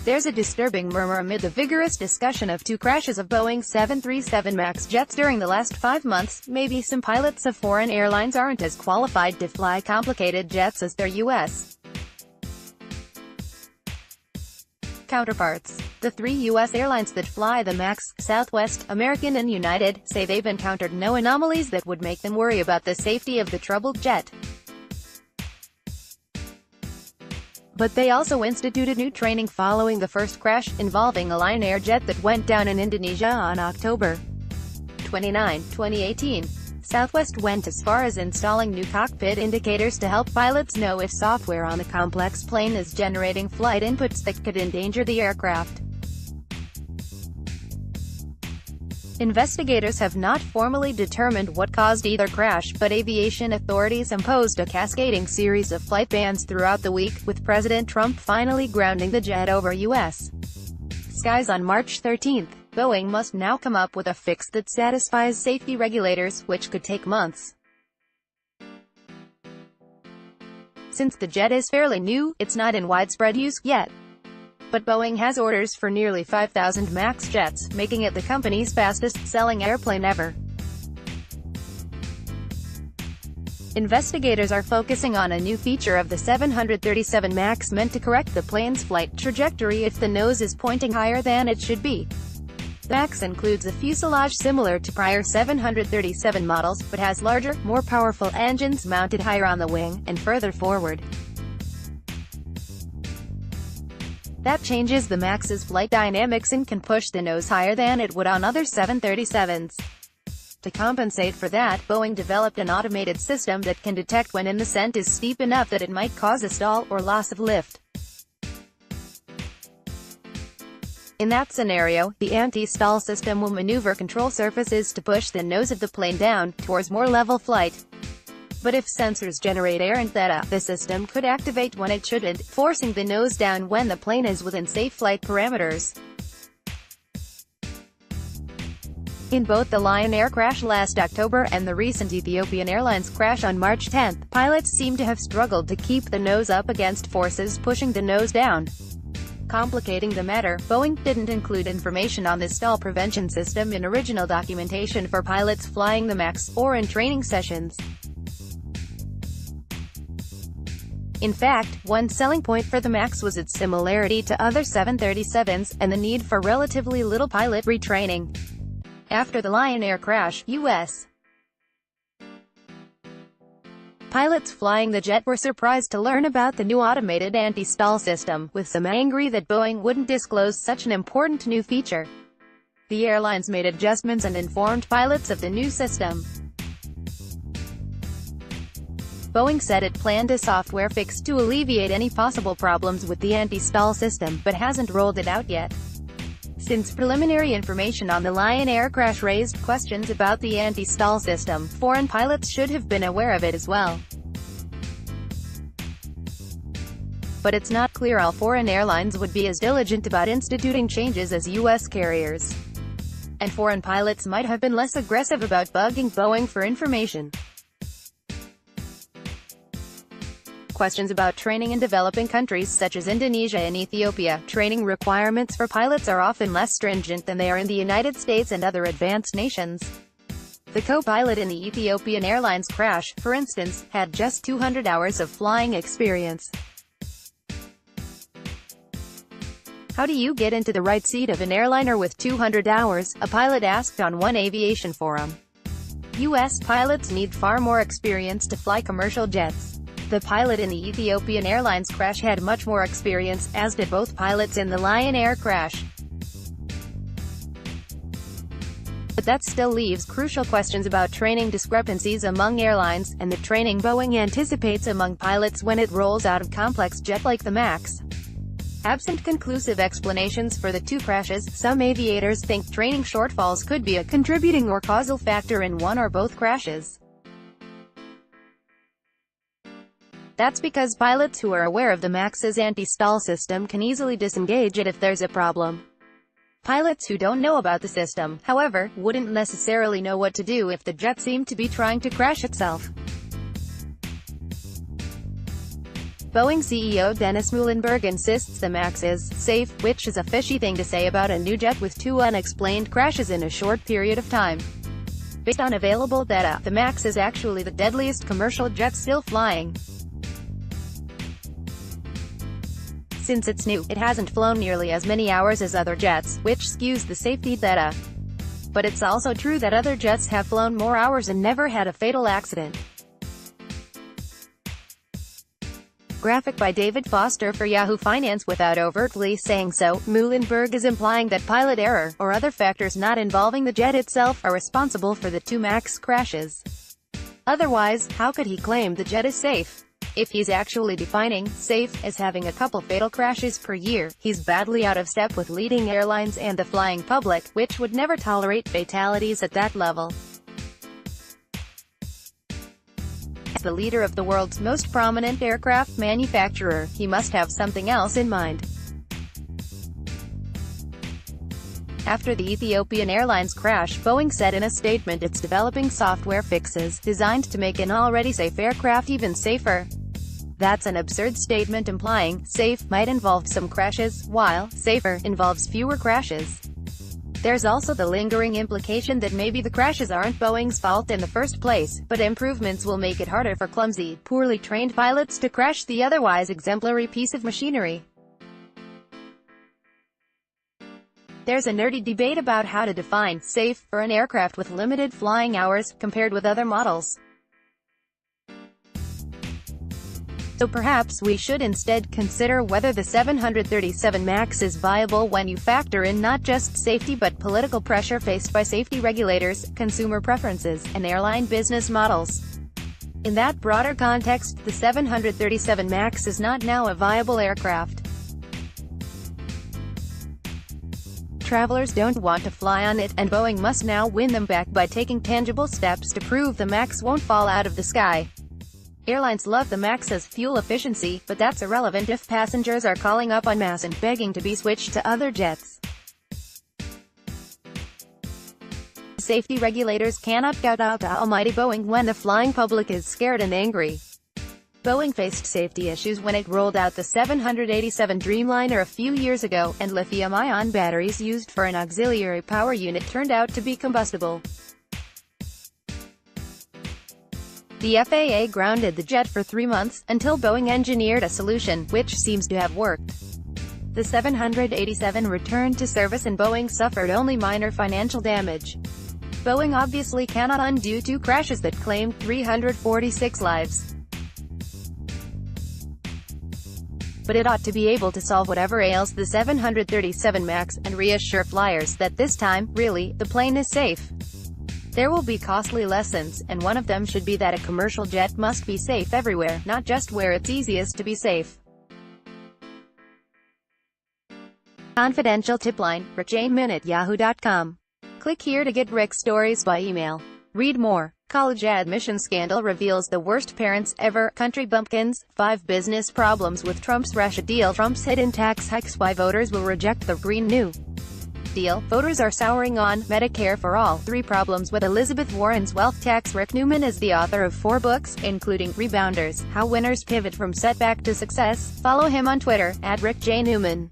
There's a disturbing murmur amid the vigorous discussion of two crashes of Boeing 737 MAX jets during the last 5 months. Maybe some pilots of foreign airlines aren't as qualified to fly complicated jets as their U.S. counterparts. The three U.S. airlines that fly the MAX, Southwest, American and United, say they've encountered no anomalies that would make them worry about the safety of the troubled jet. But they also instituted new training following the first crash, involving a LionAir jet that went down in Indonesia on October 29, 2018. Southwest went as far as installing new cockpit indicators to help pilots know if software on the complex plane is generating flight inputs that could endanger the aircraft. Investigators have not formally determined what caused either crash, but aviation authorities imposed a cascading series of flight bans throughout the week, with President Trump finally grounding the jet over U.S. skies on March 13. Boeing must now come up with a fix that satisfies safety regulators, which could take months. Since the jet is fairly new, it's not in widespread use yet. But Boeing has orders for nearly 5,000 MAX jets, making it the company's fastest-selling airplane ever. Investigators are focusing on a new feature of the 737 MAX meant to correct the plane's flight trajectory if the nose is pointing higher than it should be. The MAX includes a fuselage similar to prior 737 models, but has larger, more powerful engines mounted higher on the wing, and further forward. That changes the MAX's flight dynamics and can push the nose higher than it would on other 737s. To compensate for that, Boeing developed an automated system that can detect when an ascent is steep enough that it might cause a stall or loss of lift. In that scenario, the anti-stall system will maneuver control surfaces to push the nose of the plane down, towards more level flight. But if sensors generate errant data, the system could activate when it shouldn't, forcing the nose down when the plane is within safe flight parameters. In both the LionAir crash last October and the recent Ethiopian Airlines crash on March 10, pilots seem to have struggled to keep the nose up against forces pushing the nose down. Complicating the matter, Boeing didn't include information on this stall prevention system in original documentation for pilots flying the MAX, or in training sessions. In fact, one selling point for the MAX was its similarity to other 737s, and the need for relatively little pilot retraining. After the LionAir crash, U.S. pilots flying the jet were surprised to learn about the new automated anti-stall system, with some angry that Boeing wouldn't disclose such an important new feature. The airlines made adjustments and informed pilots of the new system. Boeing said it planned a software fix to alleviate any possible problems with the anti-stall system, but hasn't rolled it out yet. Since preliminary information on the LionAir crash raised questions about the anti-stall system, foreign pilots should have been aware of it as well. But it's not clear all foreign airlines would be as diligent about instituting changes as U.S. carriers. And foreign pilots might have been less aggressive about bugging Boeing for information. Questions about training in developing countries such as Indonesia and Ethiopia. Training requirements for pilots are often less stringent than they are in the United States and other advanced nations. The co-pilot in the Ethiopian Airlines crash, for instance, had just 200 hours of flying experience. How do you get into the right seat of an airliner with 200 hours? A pilot asked on one aviation forum. U.S. pilots need far more experience to fly commercial jets. The pilot in the Ethiopian Airlines crash had much more experience, as did both pilots in the LionAir crash. But that still leaves crucial questions about training discrepancies among airlines, and the training Boeing anticipates among pilots when it rolls out a complex jet like the MAX. Absent conclusive explanations for the two crashes, some aviators think training shortfalls could be a contributing or causal factor in one or both crashes. That's because pilots who are aware of the MAX's anti-stall system can easily disengage it if there's a problem. Pilots who don't know about the system, however, wouldn't necessarily know what to do if the jet seemed to be trying to crash itself. Boeing CEO Dennis Muilenburg insists the MAX is safe, which is a fishy thing to say about a new jet with 2 unexplained crashes in a short period of time. Based on available data, the MAX is actually the deadliest commercial jet still flying. Since it's new, it hasn't flown nearly as many hours as other jets, which skews the safety data. But it's also true that other jets have flown more hours and never had a fatal accident. Graphic by David Foster for Yahoo Finance. Without overtly saying so, Muilenburg is implying that pilot error, or other factors not involving the jet itself, are responsible for the 2 MAX crashes. Otherwise, how could he claim the jet is safe? If he's actually defining safe as having a couple fatal crashes per year, he's badly out of step with leading airlines and the flying public, which would never tolerate fatalities at that level. As the leader of the world's most prominent aircraft manufacturer, he must have something else in mind. After the Ethiopian Airlines crash, Boeing said in a statement it's developing software fixes designed to make an already safe aircraft even safer. That's an absurd statement implying safe might involve some crashes, while safer involves fewer crashes. There's also the lingering implication that maybe the crashes aren't Boeing's fault in the first place, but improvements will make it harder for clumsy, poorly trained pilots to crash the otherwise exemplary piece of machinery. There's a nerdy debate about how to define safe for an aircraft with limited flying hours, compared with other models. So perhaps we should instead consider whether the 737 MAX is viable when you factor in not just safety but political pressure faced by safety regulators, consumer preferences, and airline business models. In that broader context, the 737 MAX is not now a viable aircraft. Travelers don't want to fly on it, and Boeing must now win them back by taking tangible steps to prove the MAX won't fall out of the sky. Airlines love the MAX's fuel efficiency, but that's irrelevant if passengers are calling up en masse and begging to be switched to other jets. Safety regulators cannot get out to almighty Boeing when the flying public is scared and angry. Boeing faced safety issues when it rolled out the 787 Dreamliner a few years ago, and lithium-ion batteries used for an auxiliary power unit turned out to be combustible. The FAA grounded the jet for 3 months, until Boeing engineered a solution, which seems to have worked. The 787 returned to service and Boeing suffered only minor financial damage. Boeing obviously cannot undo 2 crashes that claimed 346 lives. But it ought to be able to solve whatever ails the 737 MAX, and reassure flyers that this time, really, the plane is safe. There will be costly lessons, and one of them should be that a commercial jet must be safe everywhere, not just where it's easiest to be safe. Confidential tip line, rickjamin@yahoo.com. Click here to get Rick's stories by email. Read more. College admission scandal reveals the worst parents ever. Country bumpkins. 5 business problems with Trump's Russia deal. Trump's hidden tax hikes. Why voters will reject the Green New Deal. Voters are souring on Medicare for All. 3 problems with Elizabeth Warren's wealth tax. Rick Newman is the author of 4 books, including Rebounders, How Winners Pivot from Setback to Success. Follow him on Twitter, @RickJNewman.